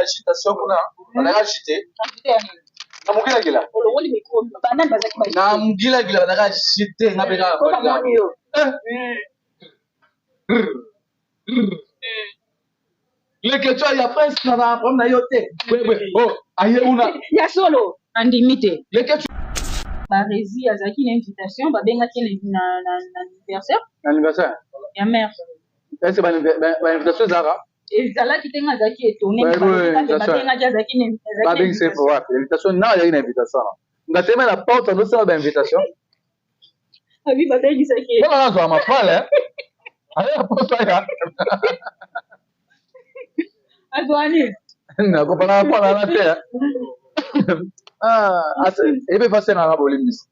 agitation kuna on a agité na mugila gila on a agité na bega le que tu as ya prince na ba comme na yote oh aye una ya solo andimite le que tu Barési azaki na invitation babengaki na anniversaire ya mère est-ce que invitation zara ezalaki te nga azalaki étonné babengaki azalaki na invitation na ya invitation nga teme na porte ndo sala ba invitation abi babengisaki bona nazo ma pale ale porte ya azwani na ko pana na te ebe fase na bolimbisi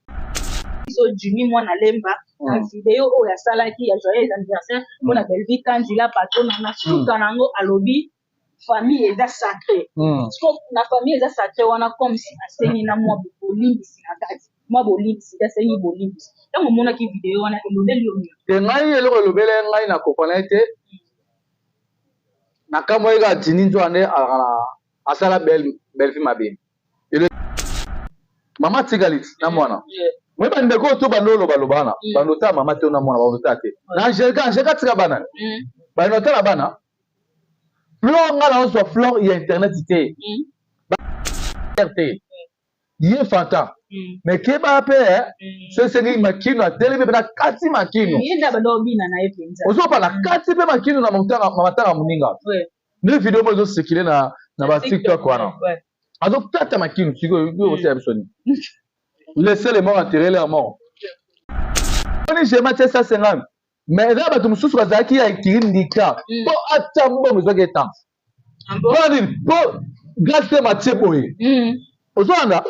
so Jimmy mwana lemba na video oyo asalaki ya joyeux anniversaire mpona Belvi Kanzila patron na suka nango alobi famille eza sacré na famille eza sacré wana comme si asengi na mwa bolimbisi na kati mwa bolimbisi asengi bolimbisi ntango omonaki video wana elobeli yo te ngai eloko elobele ngai na kokona te na kambo eka tini nzwande asala belfi mabe mama tigalit na mwana mwe bandeko to bandolo balobana bandota mama te na mwana bandota te na Angelique tika bana bandota na bana fleur nga na so fleur ya internet te te ye fanta mais ke ba pe se sengi makino atelemi na kati makino yenda balobina na epenza ozo pa na kati pe makino na mama muninga ne video mo zo sekile na ba TikTok wana azo tata makino siko yo aussi absoni laissez les morts enterrer leurs morts oni je mate ça c'est ngam mais là ba tumususu bazaki ya kirindika po atambo mzoge temps po gaste matie boye ozanda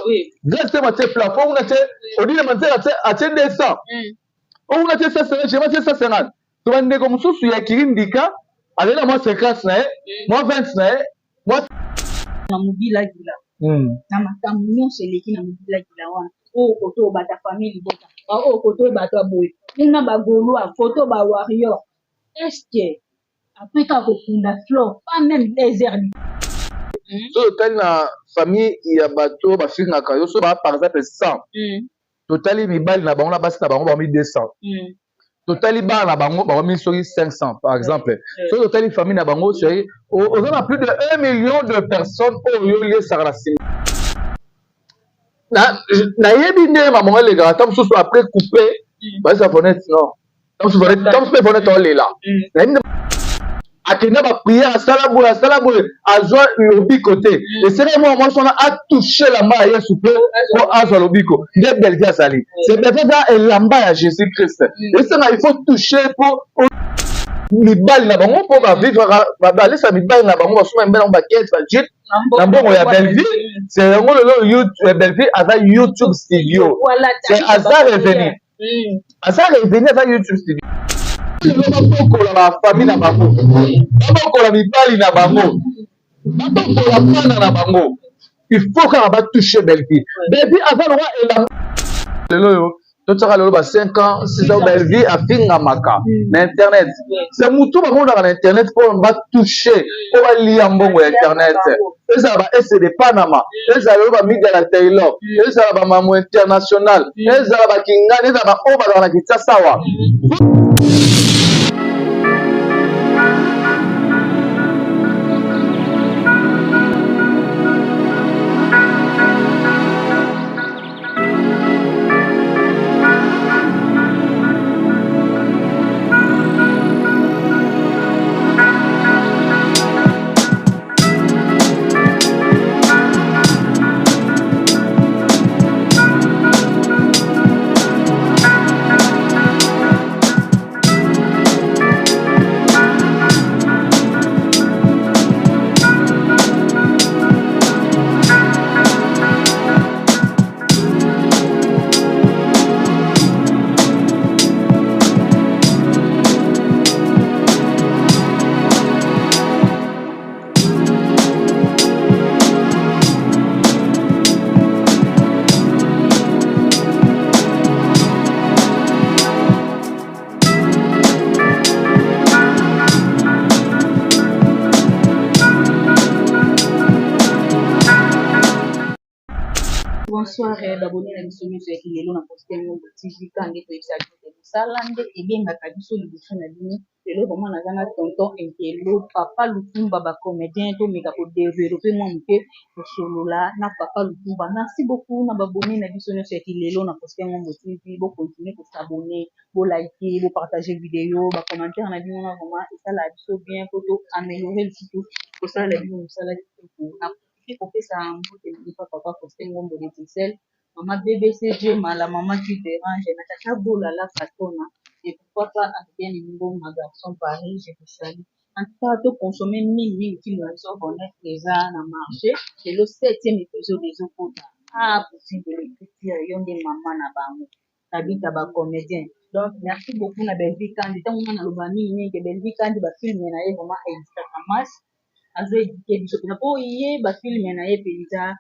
gaste matie plafond na te odile manzela te atende ça on a te ça c'est je mate ça c'est ngam to bande ko mususu ya kirindika alela moi 50 na moi 20 na moi na mobila gila na makambo nyonso eleki na mobila gila wana oyo koto bata famille libota oyo koto bato aboye kuna bagolo a photo ba warrior est-ce que après ka kokunda flore pas même les heures so tali na famille ya bato bafingaka yo so ba par exemple 100 totali mibali na bango na basi na bango ba 200 totali bana na bango ba 500 par exemple so totali famille na bango c'est on a plus de 1 million de personnes oyo lié sarasi na yebi nde maman les gars tam so après couper ba sa fenêtre non tam so fenêtre on là akina ba prière asala boye azwa lobiko te et c'est moi son a touché la main à Yesu pe pour azwa lobiko de Belgi asali c'est peut-être ça lamba ya Jésus Christ et ça il faut toucher pour mibali na bango po ba vivre ba laisser mibali na bango basoma mbela ba quête ba jit na mbongo ya Belvi c'est ngo le YouTube Belvi ava YouTube studio c'est hasard revenu ava YouTube studio bakokola ba famille na bango bakokola mibali na bango bakokola bana na bango il faut ka ba toucher Belvi ava lo elanga lelo totaka lelo ba 5 ans 6 ans Belvi afinga maka na internet c'est mutu ba mona na internet pour ba toucher pour ba liya mbongo ya internet eza ba SD Panama eza lelo ba media la Taylor eza ba mamo international eza ba kingani eza ba oba na kitsasawa Bonsoir, baboni na biso nyonso ya kilelo na poste Ngombo TV kange toyebisa bino mosala nde ebengaka biso liboso na bino lelo vraiment naza na tonton Nkelo papa Lutumba bacomédien tomeka kodevelope mwa moke kosolola na papa Lutumba. Merci beaucoup na baboni na biso nyonso ya kilelo na poste Ngombo TV bokontinue kosabone bolike bopartage video bacommentaire na bino na vraiment esala biso bien po to améliorer lisusu kosala bino mosala kitoko na kopesa mbote lipa papa poste Ngombo de Ticel maman BBCG mala maman qui dérange na tata bola la patona et pourquoi pas bien niveau ma garçon Paris je te salue en tout cas to consommer mingi qui nous sont connaître déjà na marché c'est le 7e épisode des Okota possible l'écriture yonde maman na bango habita ba comédien donc merci beaucoup na Belvi Kandi tant on a le bami ni que Belvi Kandi ba film na ye vraiment extra masse azo édité biso na po ye ba film na ye penza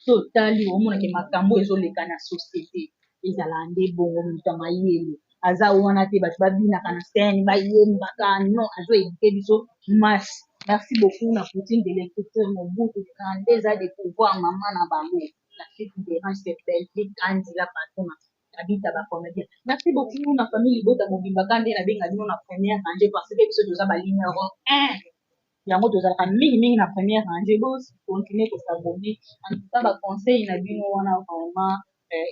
totali omona ke makambo ezoleka na société ezala nde bongo moto mayele aza wana te bato babinaka na scène bayembaka non azo édité biso masse merci beaucoup na Poutine de l'écriture Mobutu Kande za de pouvoir maman na bango la fille de range de Belvi Kandi la patona habita ba comédien merci beaucoup na famille Bota Mobimba Kande na benga bino na première rangée parce que biso toza ba numéro 1 yango tozalaka mingi na première rangée bos continuer kosabone en tout cas baconseil na bino wana vraiment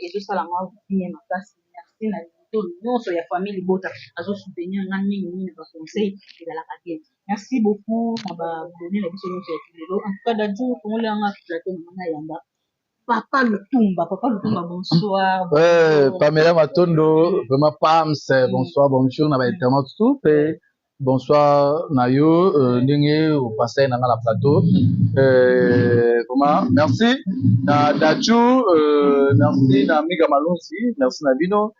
ezosalanga bien makasi merci na bito nyonso ya famille Bota azosoutenir nga mingi na baconseil ezalaka bien merci beaucoup na babone na biso nyonso ya kilelo en tout cas daju tongolanga plateau na manga yamba Papa Lutumba, bonsoir. Pamela Matondo, vraiment Pams, bonsoir, bonjour, na ba internaute tout bonsoir Nayo, Ninge, au passé dans la plateau. Vraiment, merci. Na Dachou, merci na Miga Malonsi, merci na Bino.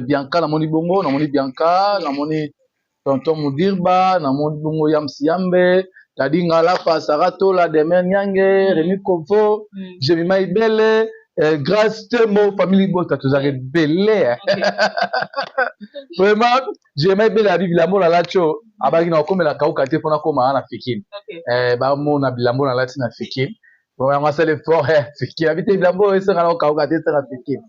Bianca, na moni bongo, na moni Bianca, na moni Tonton Mudirba, na moni bongo Yamsiambe. Tadi ngala pa Sarato la Demen Nyange, Rémi Kovo, Jemima Ibele, grâce Temo, famille Bota, tous arrêts belé. Vraiment, Jemima Ibele arrive la mona la cho, abagi na okome la kaukate pona koma na fikin. Ba mona bilambo na lati na fikin. Vraiment, moi c'est l'effort, fikin. Habite bilambo et sera na kaukate sera fikin.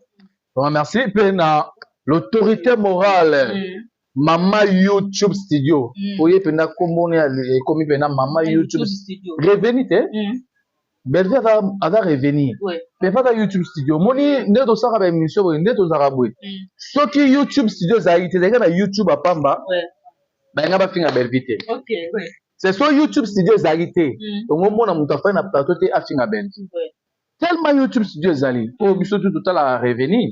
Vraiment, merci. Puis na l'autorité morale. Mama YouTube Studio. Oye pena komone komi pena Mama YouTube Studio. Revenir te. Belvi ada revenir. Mais pas YouTube Studio. Moni ne do saka ba émission ne do saka boy. Soki YouTube Studio za ite na YouTube apamba. Ba nga ba finga Belvi te. OK, ouais. C'est so YouTube Studio za ite. Donc mona muta fa na plateau te afinga Belvi. Tellement YouTube Studio zali. Pour biso tout total à revenir.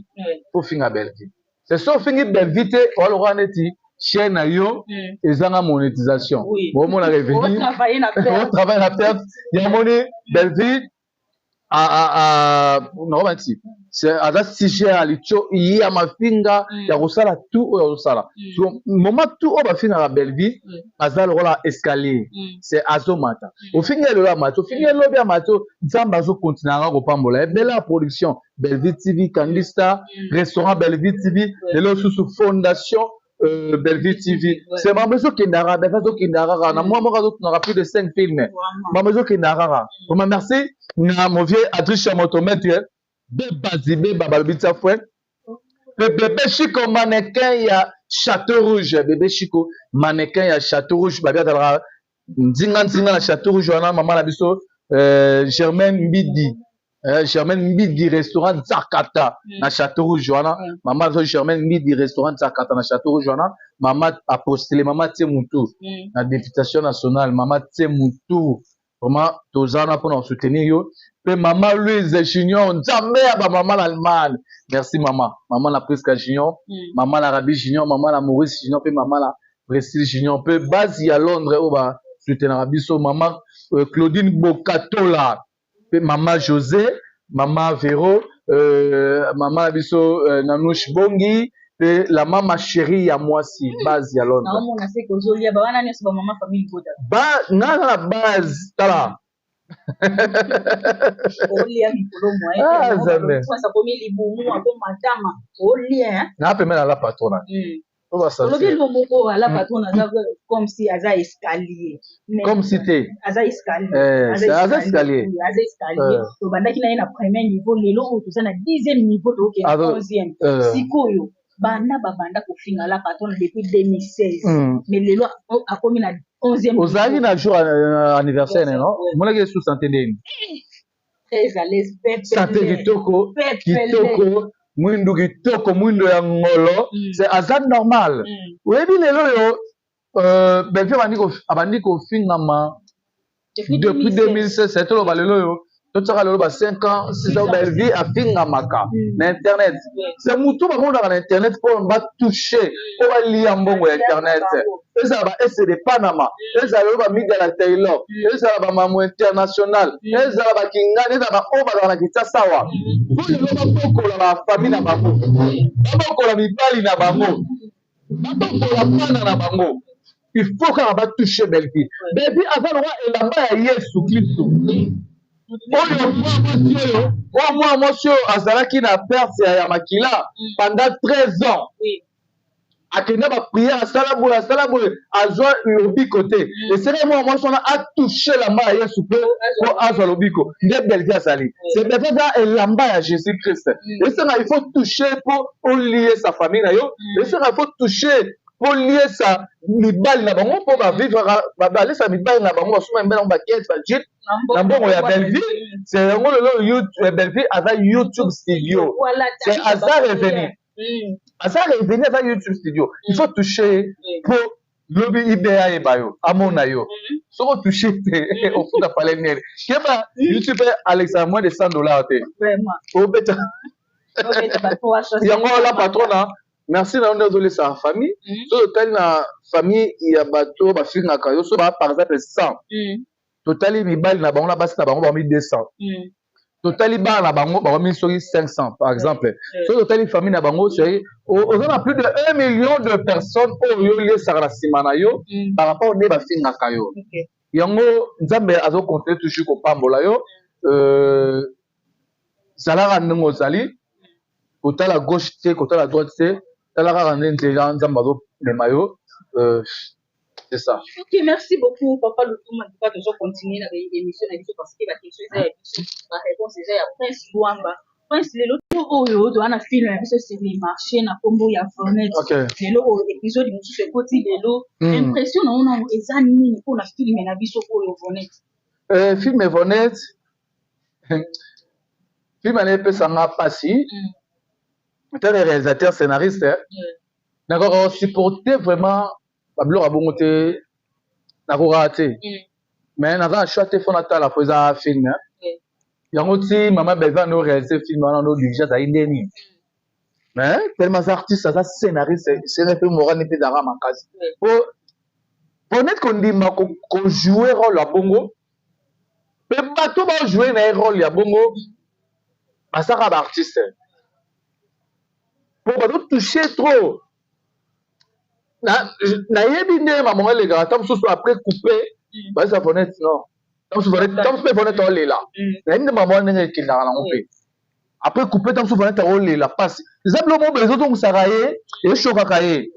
Pour finga Belvi. C'est ça, finir belle vite, on aura neti chaîne yo et zanga monétisation. Bon, on a revenu. On travaille la perte. Il y a monnaie belle vite non menti. C'est à la sujet à l'icho il y a ma finga ya rosala tout au rosala. So moment tout on va finir la belle vie azal rola escalier. C'est azomata. Au finir le la mato, finir le bien mato, nzamba zo continuera ko pambola. Belle production Belle Vie TV Kandista, restaurant Belle Vie TV, de l'autre sous fondation Belle Vie TV. C'est ma maison qui n'ara, ben façon qui n'ara. Na moi n'aura plus de 5 films. Ma maison qui n'ara. Vraiment merci. Na mon vieux Adrien Chamotomètre. Bazibé Babalbita Fouet. Bébé Chico mannequin il y a Château Rouge. Bébé Chico mannequin il y a Château Rouge. Babia dara Nzinga na Château Rouge. Maman la biso Germaine Mbidi. Germaine Mbidi restaurant Zakata na Château Rouge. Maman Germaine Mbidi restaurant Zakata na Château Rouge. Maman a postulé Maman Tsemoutou na députation nationale. Maman Tsemoutou. Vraiment tozana pour nous soutenir yo. Pe maman Louise Junior, jamais à maman l'Allemagne. Merci maman. Maman la Prisca Junior, maman la Rabi Junior, maman la Maurice Junior, pe maman la Prestige Junior, pe base à Londres où va soutenir Rabiso, maman Claudine Bocatola, pe maman José, maman Véro, maman Rabiso Nanouche Bongi, pe la maman chérie à moi si base à Londres. Non, on a fait que Zolia, bah on a n'est pas maman famille Boda. Bah na la base, tala. Olia mikolo moye jamais. Ça comme les boumou un peu madame olia na pe mena la patrona olobi lo moko ala patron aza comme si aza escalier comme si te aza escalier to bandaki na ye na premier niveau lelo oyo toza na 10e niveau toke 11e sikoyo banda babanda kofinga ala patron depuis 2016 mais lelo akomi na 11e ozalaki na jour anniversaire non monaki sous santé ndeni très à l'aise santé kitoko mwindu kitoko mwindu ya ngolo c'est aza normal oyebi lelo yo belfe abandi kofingama depuis 2016 toloba lelo yo totiaka lelo ba 5 ans 6 ans belvi afingamaka na internet c'est mutu bamonaka na internet mpo batouche mpo balia mbongo ya internet ezala ba sd panama ezala lelo bamedia na taylor ezala bamamo international ezala bakingani ezala baoyo bazala na kinshasa awa po lelo babokola bafamille na bango babokola mibali na bango babokola bana na bango il faut kaka batouche belvi belvi aza loka elamba ya yesu kristu oyo mwa mwasi oyo azalaki na perse ya makila pendant 13 ans akenda bapriere asala boye azwa lobiko te esene mwa mwasi wana atouche elamba ya yesu mpe po azwa lobiko nde belgi azali sebete eza elamba ya jésus christ esenga il faut touche mpo olie sa famille na yo esenga il faut touche mpo liesa mibali na bango mpo balesa mibali na bango basoma mibali nango bakete bajite na mbongo ya belville c'est yango lelo belville aza youtube studio c'est aza revenu aza youtube studio il faut toucher mpo lobi ibeya yeba yo amona yo soko touche te ofuta pale nene keba youtube alexa moins de $100 te obeta yango la patrona merci na nde ozolesa ya famille so totali na famille ya bato bafingaka yo so par exemple 100 totali mibali na bango na basi na bango bakomi 200 totali bana na bango bakomi soki 500 par exemple so totali famille na bango soki oza na plus de 1 million de personnes oyo oliesaka na nsima na yo par rapport nde bafingaka yo yango nzambe azokontinue toujours kopambola yo zalaka ndenge ozali kotala gauche te kotala droite te tala kaka nde nzela nzambe azomema yo c'est ça. Ok, merci beaucoup papa Lutuma. En tout cas, toujours continuer la émission parce que la question est la réponse est à Prince Luamba. Prince lelo oyo to ana film biso c'est les marchés na kombo ya Fornet. Lelo épisode musu se koti lelo impression na ona ezani nini ko na film na biso oyo Fornet. Film Fornet. Film na pesa nga pasi. Le réalisateur scénariste d'accord supporter vraiment Pablo Rabongote d'accord raté mais naza choix te fona ta la posa film yango ti mama Belva no réaliser film wana no déjà za indeni mais tellement artiste ça scénariste c'est un peu moral ni pe dara makasi pour net qu'on dit qu'on jouer rôle à bongo pe bato ba jouer na rôle ya bongo asaka ba artiste pour pas toucher trop na yebi nde maman les gars tant que après couper bah ça fenêtre non tant que fenêtre on est là na nde maman nde ki na ngompe après couper tant que fenêtre on est là passe simplement besoin donc ça railler et choka kaye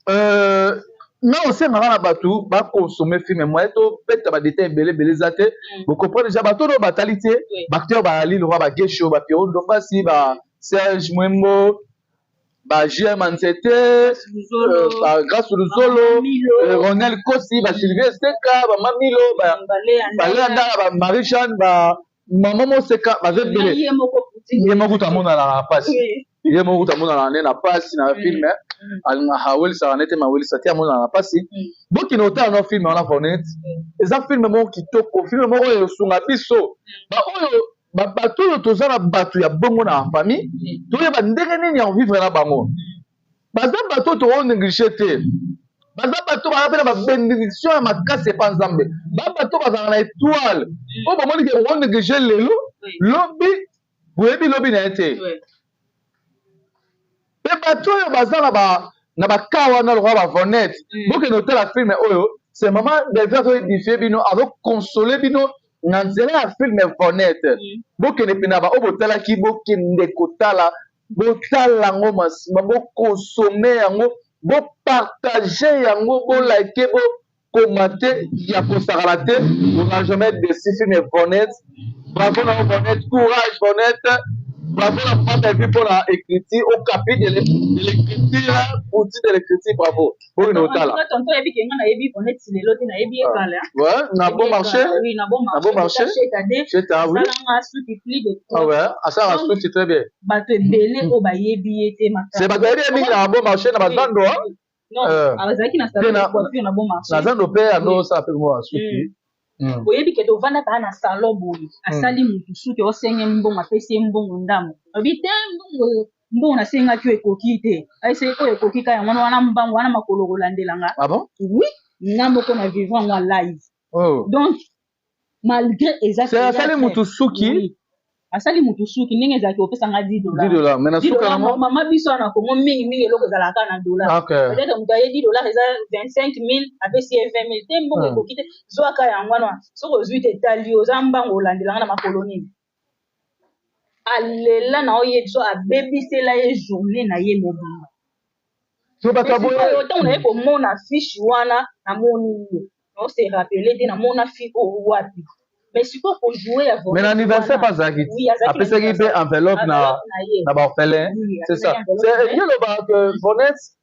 non c'est ngana na batu ba consommer film moi to peta ba détail belé zate vous comprenez déjà bato no batalité acteur ba ali le roi ba gesho ba Pierrot Ndombasi ba Serge Mwembo ba JM Ansete ba Grâce Luzolo Ronel Kosi ba Sylvie Seka ba Mamilo ba Balanda ba Marie-Jeanne ba Maman Seka ba zebele yemo kutamona na pasi yemo kutamona na pasi na film alma hawel sa nete mawel sa ti amona na pasi boki nota no film na Fornet eza film mo kitoko film mo yo sunga biso ba oyo bato oyo toza na bato ya bongo na famille toyeba ndenge nini ya vivre na bango baza bato toonéglige te baza bato baza mpe na babénédiction ya makasi epa nzambe bato bazala na étoile oyo bamoni ke onéglige lelo lobi boyebi lobi na ye te mpe bato oyo baza na baka wana lokwa bavonete bokende otala filme oyo c'est mama belver azoédifie bino azokonsole bino na nzela ya filme Fornet bokende mpe na baoyo botalaki bokende kotala botala yango masima bokonsome yango Bon partager yango, bon liker, bon commenter, il y a pour s'arrêter. On n'a jamais décidé mais Vonette. Bravo na Vonette, courage Vonette. Bravo na prendre vie pour l'écriture au capit de l'écriture, outil de l'écriture, bravo. Pour une autre là. Ouais, n'a bon marché. Oui, n'a bon marché. N'a bon marché. C'est un oui. Ah ouais, ah ça va c'est très bien. C'est pas bien mis na bon marché na bazando hein. Non, azaki na salon de coiffure na bon marché. Na zando pe ano ça fait moi suki. Oyebi ke tovanda kaka na salon boye asali mutu suki osenge mbongo apesi mbongo ndamo obi te mbongo nasengaki ekoki te aise oyo ekoki kaka yango wana mbango wana makolo kolandelanga. Ah bon? Oui, nga moko na vivant moi live. Donc malgré eza c'est asali mutu suki asali mutu suki ndenge ezalaki opesanga $10. Mais na suka na mama biso wana kongo mingi eloko ezalaka na dollar. Peut-être mutu aye $10 eza 25,000 apesi ye 20,000 te mbongo ekoki te zwaka yango wana soki ozwi te etali oza mbango olandelanga na makolo nini alela na oyebi so abebisela ye journée na ye mobimba ntango naye komona fiche wana namoni ye ose rappele te namona fi wapi. Mais si quoi pour jouer à mais l'anniversaire pas Zaki. Après ça qui fait enveloppe na orphelin. C'est ça. C'est bien que Vonette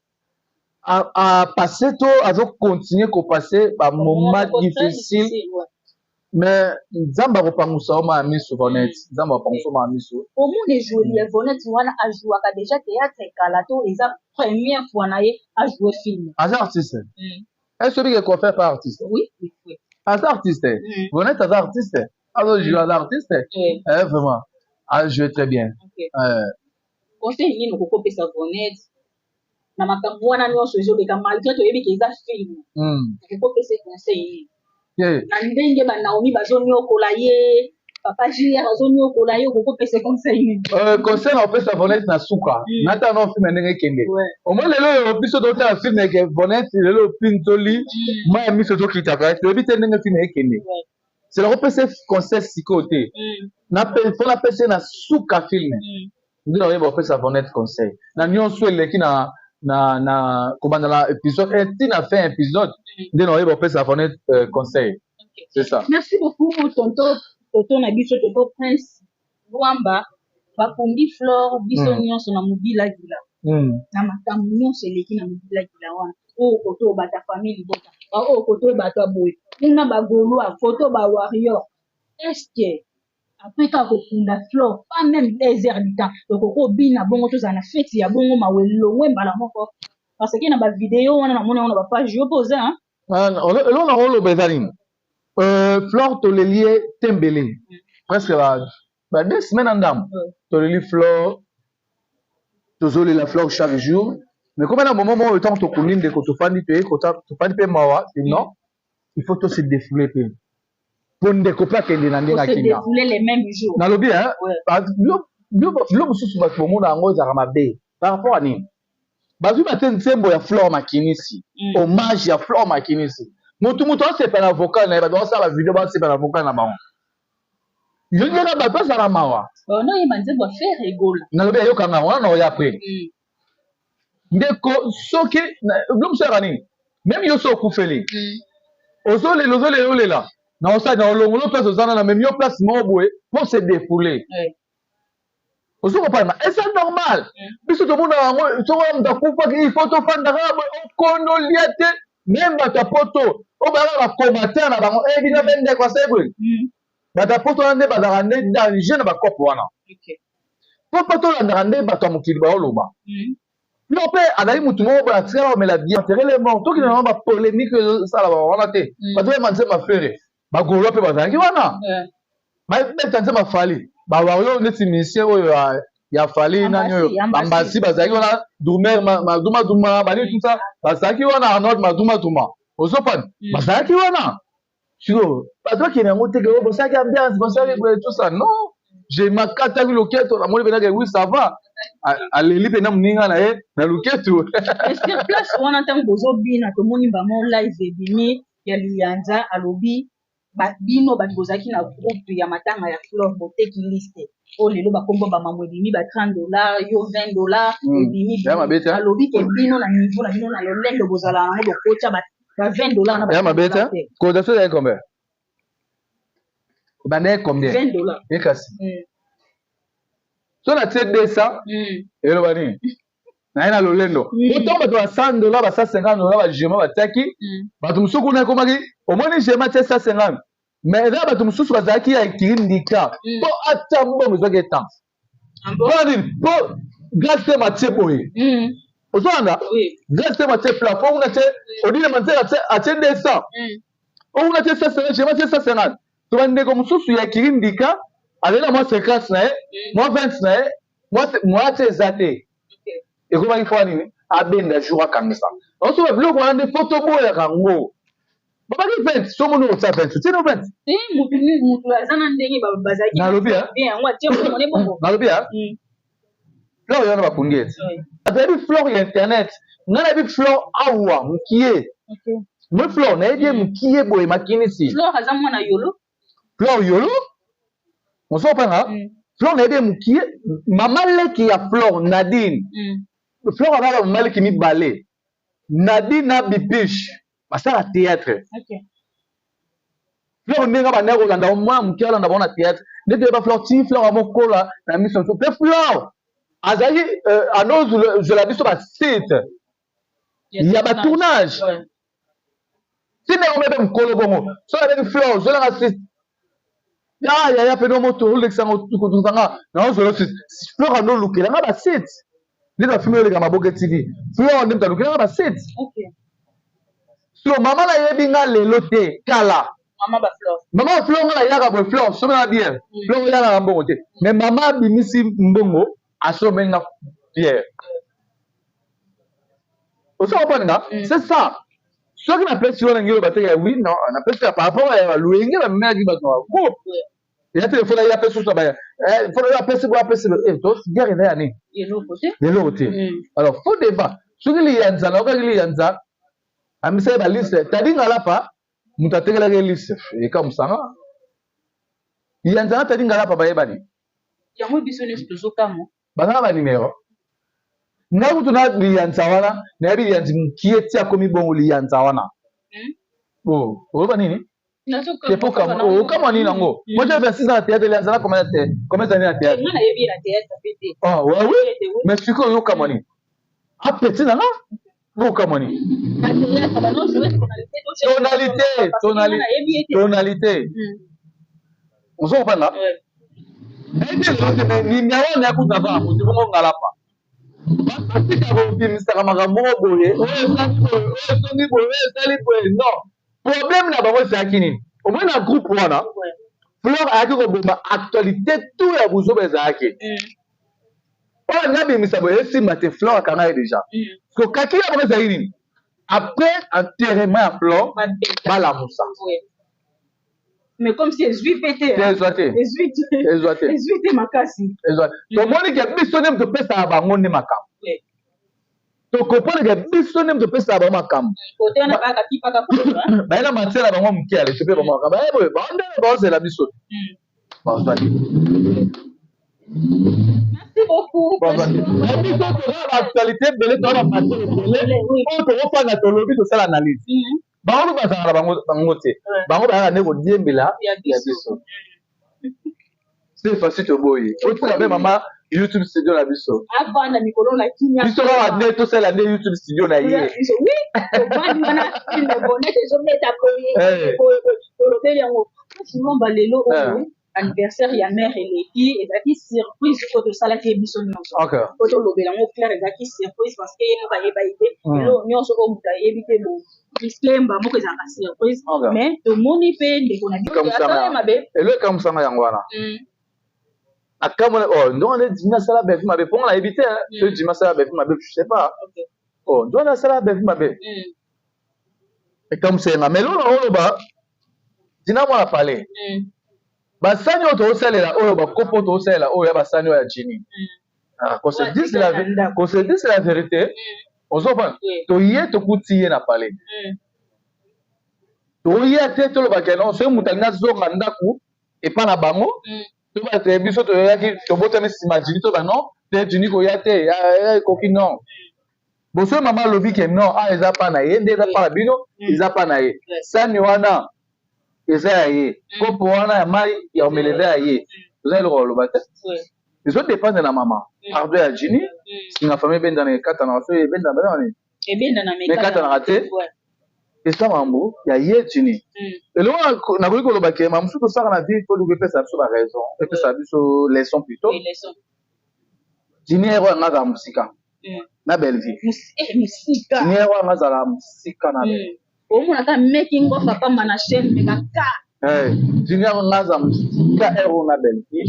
a passé tout à continuer qu'on passer par moment difficile. Mais Zamba repensa ma ami sur Vonette. Zamba repensa ma ami sur. Au monde est joli Vonette wana a joué à déjà théâtre Calato et sa première fois na a joué film. As artiste. Est-ce que tu faire par artiste? Oui. As artiste, Vonette as artiste. Alors je joue à l'artiste. Vraiment, a joué très bien. Conseil ni noko pesa Vonette. Na makambo wana nyonso ezobeka malgré to yebi ke eza film. Noko pesa conseil. Na ndenge ba Naomi bazonyokola ye, papa Julien bazonyokola ye noko pesa conseil. Conseil na pesa Vonette na suka. Nata no film ndenge kende. Au moins lelo biso do ta film ke Vonette lelo pintoli, moi mi so to kitaka. To yebi te ndenge film ekende. C'est le repère conseil si côté. Na faut la passer na souka film. Nous n'avons pas fait ça Vonette conseil. Na nyon souele qui na comment dans l'épisode et tu n'as fait un épisode. Nous n'avons pas fait ça Vonette conseil. C'est ça. Merci beaucoup tonton Nabiso tonton Prince Luamba bakumbi Flore biso nyonso na mobila gila. Na makambo nyonso eleki na mobila gila wana. O koto bata famille bota. O koto bata boy. Kuna bagolo a photo ba warrior. Est-ce que après ka kokunda Flore pas même des heures du temps donc ko bina bongo to za na fête ya bongo mawelo ngwemba la moko parce que na ba vidéo wana na mona on ba page yo poser hein. On a rôle bezaline. Flore to le lié Tembele. Presque ba 2 semaines en dame. To le lié Flore to la Flore chaque jour. Mais comme à un moment où tu connais des cotofani payé, tu fani payé mawa, non, il faut se défouler payé. Pour ne découper que des nandés à qui. Se défouler les mêmes jours. Dans le bien, hein. L'homme sous ce moment là, on a ramabé. Par rapport à nous. Bazu matin sembo ya Flore Makinisi. Hommage à Flore Makinisi. Mutu c'est pas l'avocat, na ba ça la vidéo ba c'est pas l'avocat na ba. Yo ngena ba pesa na mawa. Non, il m'a dit va faire rigole. Na le bien yo kanga wana no ya après. Ndeko soki l'homme sera ni même yo so kufeli ozole là na osa na olongolo place ozana na même yo place mo boye pour se défouler ozo pas et c'est normal biso to mona ngo to nga kufa ki photo fanda ngabo kono liate même ta photo o ba la commentaire na bango e bina bende kwa sebwe ba ta photo na ba za ne danger na ba kopo wana photo na ndande ba to mukili ba oloba. Non, alors il m'a dit mais la bien les morts tout qui n'a pas polémique ça là on a été pas de manzer ma frère ba golo pe ba zangi wana ba tanze ma fali ba wario neti mission ya fali na nyo ambasi ba zangi wana dumer ma duma ba ni tout ça ba zangi wana not ma duma ozopan ba zangi wana sio pas toi qui n'a monté que bon ça qui ambiance bon ça tout ça non j'ai ma carte loketo na moni benaka oui ça va aleli pena muninga na ye na loketo sur place on entend bozo bina to moni ba mon live ebimi ya lianza alobi ba bino ba bozaki na groupe ya matanga ya Flore boteki liste oh lelo bakombo bamambo ebimi ba $30 yo $20 ebimi alobi ke bino na niveau na bino na lolenge bozala nango bokotya ba $20 na ya mabeta cotisation ya combien bande combien $20 ekasi so na tie 200 eloba nini na ye na lolendo otongo bato ba $100 ba $150 ba gema batiaki bato mosusu kuna ekomaki omoni gema tie 150 mais eza bato mosusu bazalaki ya kirindika mpo ata mbongo ezwaki etanse mpona nini mpo grâce te matie boye ozwanda grâce te matie plafond kuna tie odine manzela atie 200 okuna tie 150 gema tie 150 to bandeko mosusu ya kirindika azali na mwa 50 na ye mwa 20 na ye mwa te eza te ekomaki fo nini abenda jour akangisa osoba biloko wana nde foto boyaka yango babaki 20 so moni otia 20 otieno 20 mutu aza na ndenge bazalaki nalobi nalobi fleur yana bapungi ete azayebi fleur ya internet nga nayebi fleur awa mokie moi fleur nayebi ye mokie boye makinisi fleur yolo osopanga fleur nayebi ye mokie mama leki ya fleur Nadine fleur abaka mama leki mibale Nadine na bipiche basala théâtre fleur ndenge bandaki kolanda mwana moke alanda bango na théâtre nde toyeba fleur ti fleur amokola na miso so mpe fleur azalaki anozwela biso basite ya batournage ti ndenge omebe mokolo bongo so abeki fleur ozwelanga site yaya pene omoto olekisanga kotuzanga naozwela site fleur anolukelanga basite nde bafilme oleka maboke tv fleur nde mutalukelanga basite so mama nayebi nga lelo te kala mama fleur nga nayaka boye fleur somela biere fleur oyakaka mbongo te mais mama abimisi mbongo asomenga biere osokoponinga c'est ça soki napesi wana ngelo bateka oui non napesi par rapport à luenge bamemaki bato groupe ya telefone ayi apesi oso baya fona oyo apesi bo apesi to gare na ya nini eloko te alors faux débat soki liyanza na okaki liyanza amisali baliste tadinga lapa moto atekelaki eliste ekamusanga liyanza na tadinga lapa bayebani yango biso nyonso tozokama bazanga banimero ngai kutu na liyanza wana nayebi liyanzi mokie ti akomi bongo liyanza wana oyoba nini okamwa nini yango moi j'ai 26 ans na théâtre liyanza na combien d'années na théâtre oui mais sikoyo oyokamwa nini apeti nanga okamwa nini tonalité ozokopanga ninyawana yakuta va moto bongo ngalapa batika kobimisaka makambo moko boye esongi boye esali boye non problème na bango ezalaki nini omoi na groupe wana fleur ayaki koboma actualité tout ya buzoba ezalaki oyo nabimisa boye esimba te fleur akanga ye déjà kokaki ya bango ezalaki nini après enterrement ya fleur balamusa mais comme si ezwi pe te ezwa te makasi tomoni ke biso nde moto opesaka bango nde makambo tokoponeke biso nde moto opesaka bango makambo bayena matiere na bango moke ya leso mpe bango makambo boye bango nde baozela biso bazwa te Merci beaucoup. Actualité belé to na matiere belé oyo tokofanda tolobi tosala analyse bango bazala bango te bango bayaka nde kodiembela ya biso c'est facile toboyi otika mpe mama YouTube studio na biso avanda mikolo na kimia biso kaka nde tosala nde YouTube studio na ye balelo anniversaire ya mère eleki ezalaki surprise po tosalaki ye biso nyonso po tolobela yango clair ezalaki surprise parce que ye moko ayeba ide elo nyonso oyo moto ayebi te bo disclaimer moko ezalaka surprise mais tomoni mpe ndeko na biso mabe elo ekamusanga yango wana akamona ndongo nde dimi asala bevi mabe mpongo nayebi te so dimi asala bevi mabe je sais pas ndongo nde asala bevi mabe ekamusenga mais lelo oloba dina mwana pale basani oyo tozosalela oyo bakopo tozosalela oyo ya basani oyo ya jini qu'on se dise la vérité ozopana toye tokuti ye na pale toye te tolobaka no soki moto alingi azonga ndako epa na bango to ba te biso to yaki to botami sima Jini to ba non te Jini ko ya te ya koki non boso mama lobi ke non ah eza pa na ye nde eza pa na bino eza pa na ye sani wana eza ya ye kopo wana ya mai ya omela eza ya ye toza eloko oloba te ezo dépendre na mama ardo ya Jini singa famille ebendana ekata na so ebendana bana mekatanaka te eza mambo ya ye Jini eloko nakoki koloba ke ma mosusu tosala na vie po luku epesa biso baraison epesa biso leçon plutôt Jini ero yanga azala mosika na belle vie Jini ero yanga azala mosika na omonaka meki ngo papa mana chaîne mekaka Jini ero yanga azala mosika ero na belle vie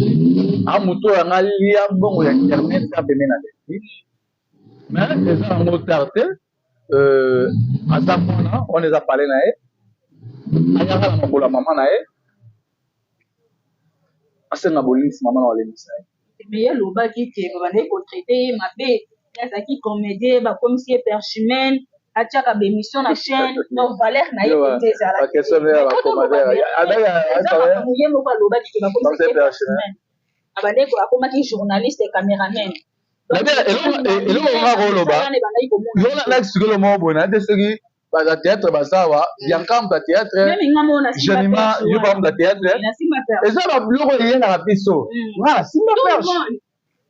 amuto yanga lia mbongo ya internet abeme na belle vie mais eza yango tarte aza mwana on eza pale na ye ayaka na makolo ya mama na ye asenga bolimisi mama na walemisa ye me ye alobaki ke babandaki kotraite ye mabe azalaki comédien bakomisi ye perchimene atiaka bémission na chaîne no valeur na ye ete ezalaki ye moko alobaki ke bakomisi ye perchimene abandaki akomaki journaliste cameraman eloko nga koloba yo na expliqué le mot boye na te soki baza théâtre basawa yankamta théâtre janima yo bamta théâtre eza babiloko eyendaka biso nga nasimba perche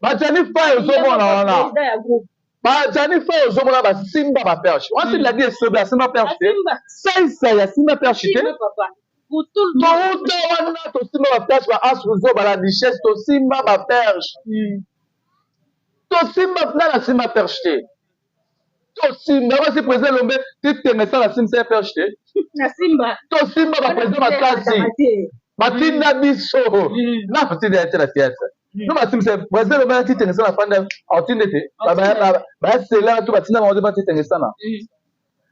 batiani fai ozomona wana batiani fai ozomona basimba baperche wasi ladi esobe asimba perche te saisa ya simba perche te touta wana tosimba baperche baasuzo bala richesse tosimba baperche tosimba nga nasimba perche te tosimba basi président lombe titengesa na simisa ya perche te tosimba baprésident makasi batinda biso na batinda ya te na théâtre no basimisa président lombe titengesa na fanda aotinde te basela to batinda bango te batitengesana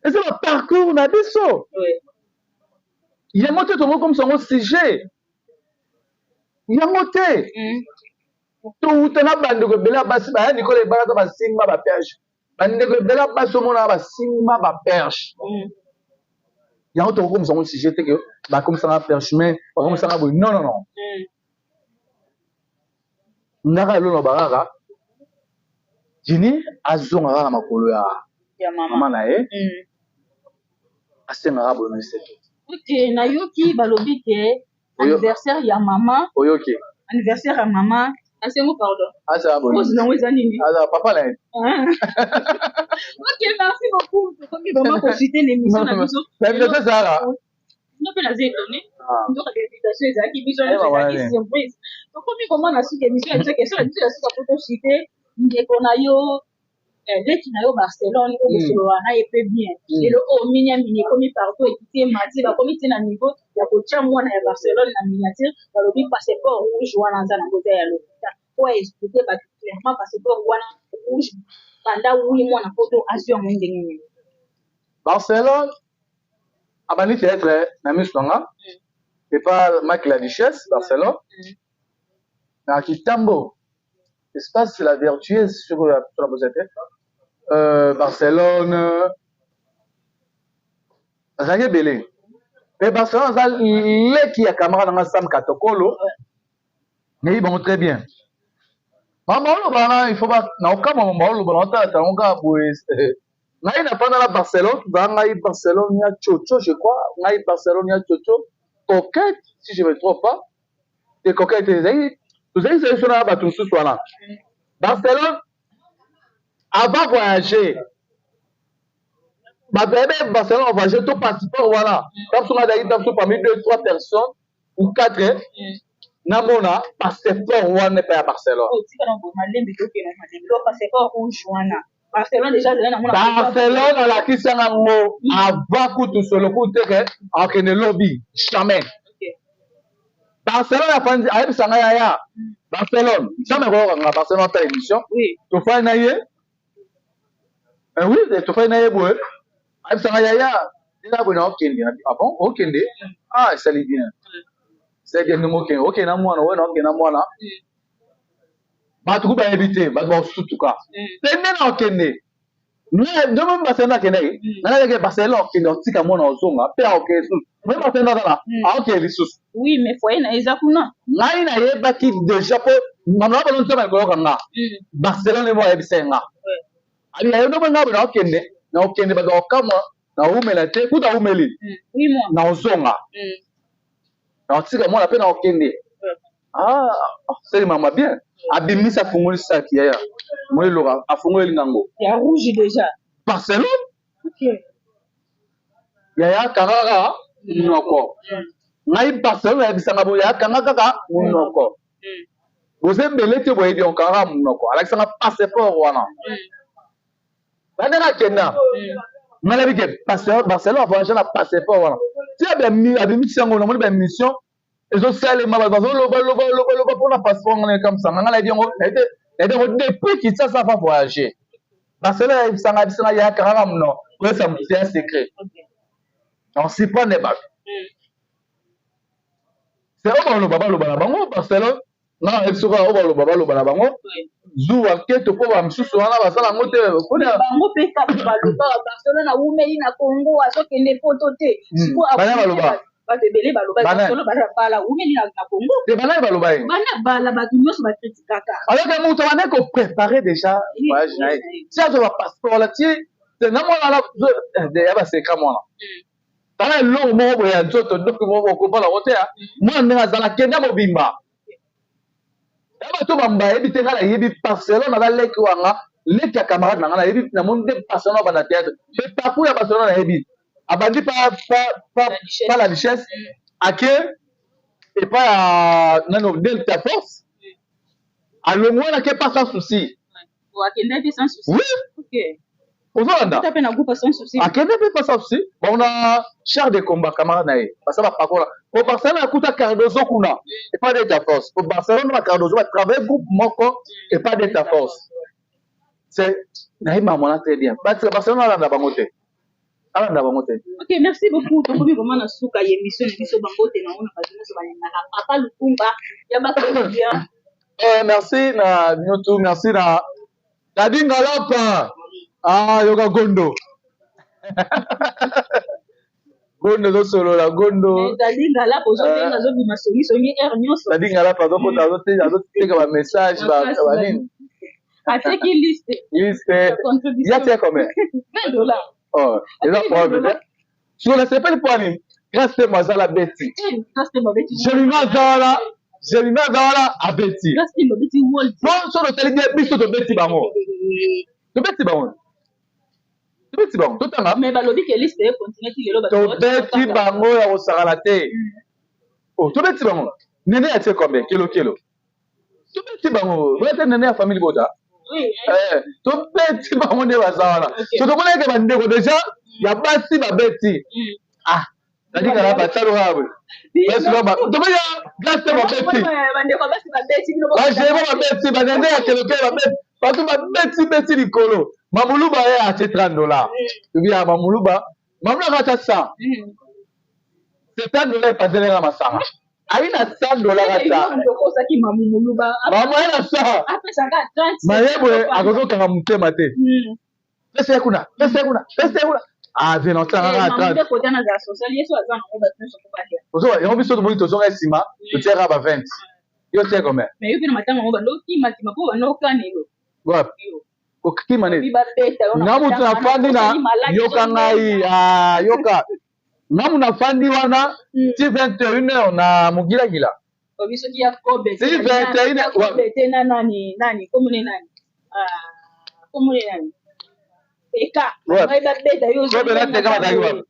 eza baparcours na biso yango te tomoki komisa yango sujet yango te touta na bandeko ebele ya basi baya likolo ebala to basimba baperche bandeko ebele ya basi omona basimba baperche yango tokokomisa yango sujet te ke bakomisanga perchemin bakomisanga boye non ndaka elolo bakaka Jini azongaka na makolo ya mama na ye asengaka boye miseto nayoki balobi ke anniversaire ya mama oyoki anniversaire ya mama asengo pardon pose nango eza nini papa na ye ok merci beaucoup tokomi vraiment profiter na émission na biso ezalaka no mpe naza étonné ndoka invitation ezalaki biso nyonso ezalaki surprise tokomi komona suki émission ya biso question na biso ya suka po toshite ndeko na yo leki na yo Barcelone oyo solola na ye pe bien lelo oyo minyamini ekomi partout ekiti ye mati bakomi te na niveau ya kotia mwana ya Barcelone na miniature balobi passeport rouge wana aza na koza ya lopita po explique bato clairement passeport wana rouge banda wi mwana poto azwi yango ndenge nini Barcelone abandi théâtre na miso nanga epa maki la richesse Barcelone na kitambo espace la vertueuse sur la posette Barcelone azalaki ebele mpe Barcelone aza leki ya camarade nanga Sam Katokolo nayebi bango très bien baolobana il faut na okama baolobana otala tango kaka boye ngai napanda na Barcelone tozala ngai Barcelone ya chocho je crois ngai Barcelone ya chocho coquette si je me trompe pas te coquette tozali selection na bato mosusu wana Barcelone avant voyager bato yabe Barcelone va voyager to passeport wana tabiso nga azalaki tabiso parmi 2-3 personnes ou 4 namona passeport wana epa ya Barcelone Barcelone alakisanga ngo avant kutu solo kuteke akende lobby jamais Barcelone ayebisanga yaya Barcelone jamais kokanga Barcelone ata émission tofai na ye oui tofai na ye boye ayebisanga yaya eza boye na okende ah bon okende ah esali bien c'est bien nomokende okende na mwana oyo na okende na mwana bato ku bayebi te bato basutuka te nde na okende Même Barcelone qui est là, Barcelone qui est tika mona ozonga, pe a ok sous. Même Barcelone là, a ok les sous. Oui, mais foyer na ezakuna. Ngai na yeba ki déjà po, mama ba non tama ko nga. Barcelone mo yebisenga. Ali ayo no nga na okende ba okama na umela te, kuta umeli. Oui moi. Na ozonga. Na tika mona pe na okende. Ah, c'est maman bien. Abimisa fungoli saki ya. Moi lora, afungoli ngango. Ya rouge déjà. Barcelone? OK. Ya karara noko. Ngai Barcelone ya bisanga bo ya kaka noko. Bozembele te boyebi on karara noko. Alexandre passeport wana. Badana kenda. Ngala bi ke Barcelone va na passeport wana. Ti abimisa ngo na moni ba mission. Ils ont salé ma base, loba pour la passeport comme ça. Ngala bi ngo depuis qu'il ça va voyager. Barcelone bisanga ya karara no. Ouais, ça c'est un secret. On s'y prend des bacs. C'est au le baba le bango Barcelone. Non, il sera au le baba le bango. Zou aketo po ba msusu wana basala ngote ko na bango pe ka baloba Barcelone na umeli na Congo azokende poto te. Bana baloba. Ba bebele baloba Barcelone bala umeli na Congo. Te bana baloba. Bana bala ba nyonso ba kritikaka. Alors que mutu wana ko préparer déjà voyage na. Si azo ba passeport là ti, c'est na mona la ya ba seka mona. Tala lo mo bo ya nzoto ndoki mo ko bala wote ya. Moi ndinga zala kenda mobimba. Aba to bamba yebi te ngala yebi Barcelone na leki wanga leki ya camarade na ngala yebi na monde Barcelone ba na théâtre. Mais parcours ya Barcelone na yebi. Abandi pas la richesse. Ake et pas nano Delta Force. Alors moi n'a pas sans souci. Wakende sans souci. Oui. OK. Ozolanda. Tu appelles un groupe sans souci. Akende pas sans souci. On a char de combat camarade na ye. Parce que ba pakola. Au Barcelone a kuta Cardozo kuna et pas Delta Force. Au Barcelone na Cardozo va travailler groupe moko et pas Delta Force. C'est naïma mona très bien. Parce que Barcelone a la bangote. OK, merci beaucoup. Donc, vraiment, na souka émission de biso bangote na ona bazuno ba na papa Lukumba ya ba bien. Merci na Nyoto, merci na Dadinga Lapa. Ah, yoga Gondo. Gondo do solo la Gondo. Dadinga Lapa ozotenga zo bima songi nyonso. Dadinga Lapa do kota zo teka ba message ba nini. Ateki liste. Ya tia combien? $20. Oh, et là pour venir. Sur le CPL pour aller. Grâce à moi la Betty. Jelina Zala a Betty. Grâce à Betty Walt. Non, sur le télé biso de Betty bango. De Betty bango. De Betty bango. Tout à mais balobi que liste continue ti lelo ba. De Betty bango ya osala te. Oh, to Betty bango. Nene a tie combien? Kilo. To Betty bango. Vous êtes nene à famille Boda. Oui. To Betty bango ne bazala. So to mona ke bandeko déjà ya basi ba Betty. Ah, Dadinga Lapa talo hawe. Yes baba. To ya grâce ba Betty. Bandeko basi ba Betty bino ba. Ba je ba Betty ba nende ya kelo ba Betty. Ba to ba Betty likolo. Mamuluba ya ache $30. Tu viens Mamuluba. Mamuluba acha 100. C'est $30 pas donner na masanga. Aina $100 ata. Ndokosaki Mamuluba. Mama ina 100. Apesa ka 30. Mayebwe akozokanga mutema te. Pesa kuna. Ah, viens on tanga à 30. Mamuluba kotana za social yeso azana ko ba tso ko ba dia. Ozo, yango biso to moni to zonga sima, to tera ba 20. Yo tera combien? Mais yo kina matanga mo ba loki matima ko ba no kanelo. Wapi? Okima ne. Biba beta yo. Ngamu tunafandi na yoka ngai yoka. Ngamu nafandi wana ti 21h na mugila gila. Obiso ki ya kobe. Si 21h wa bete na nani komune nani. Komune nani. Eka. Ngai ba beta yo. Kobe na teka ba dagiwa.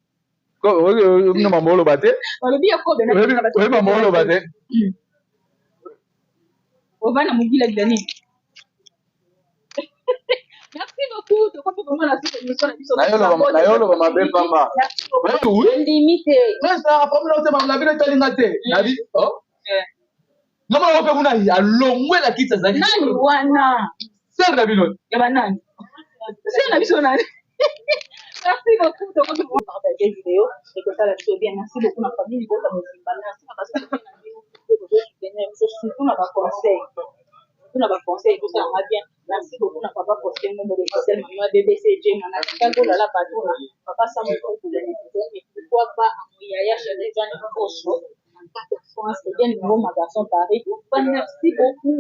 Ko o no mamolo bate. Olobi ya kobe na teka ba. O mamolo bate. Obana mugila gila nini? Merci beaucoup. Nayolo ba mabe pamba. Oui. Limité. Mais ça problème c'est ma vie est limité. Nadi. Oh. Ngoma wape kuna alongwe la kitsa zaki. Nani wana? Sasa dabino. Ya nani? Sasa biso nani? Merci beaucoup de vous partager vidéo et que ça la vidéo bien. Merci beaucoup na famille ko ta mozimba. Merci parce que na vidéo ko soutenir surtout na ba conseil. Tout na ba conseil tout ça va bien. merci beaucoup na papa posté mon de Excel maman BBC Jema na quand on la patron papa ça me fait pour les mais pourquoi pas en yaya chez les gens en Oslo en France et bien nouveau magasin Paris merci beaucoup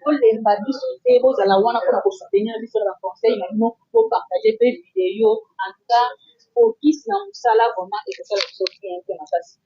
pour les badus et vous allez voir pour soutenir sur la conseil maintenant pour partager des vidéos en tout cas pour qui c'est un sala vraiment et que ça le sauve un peu na face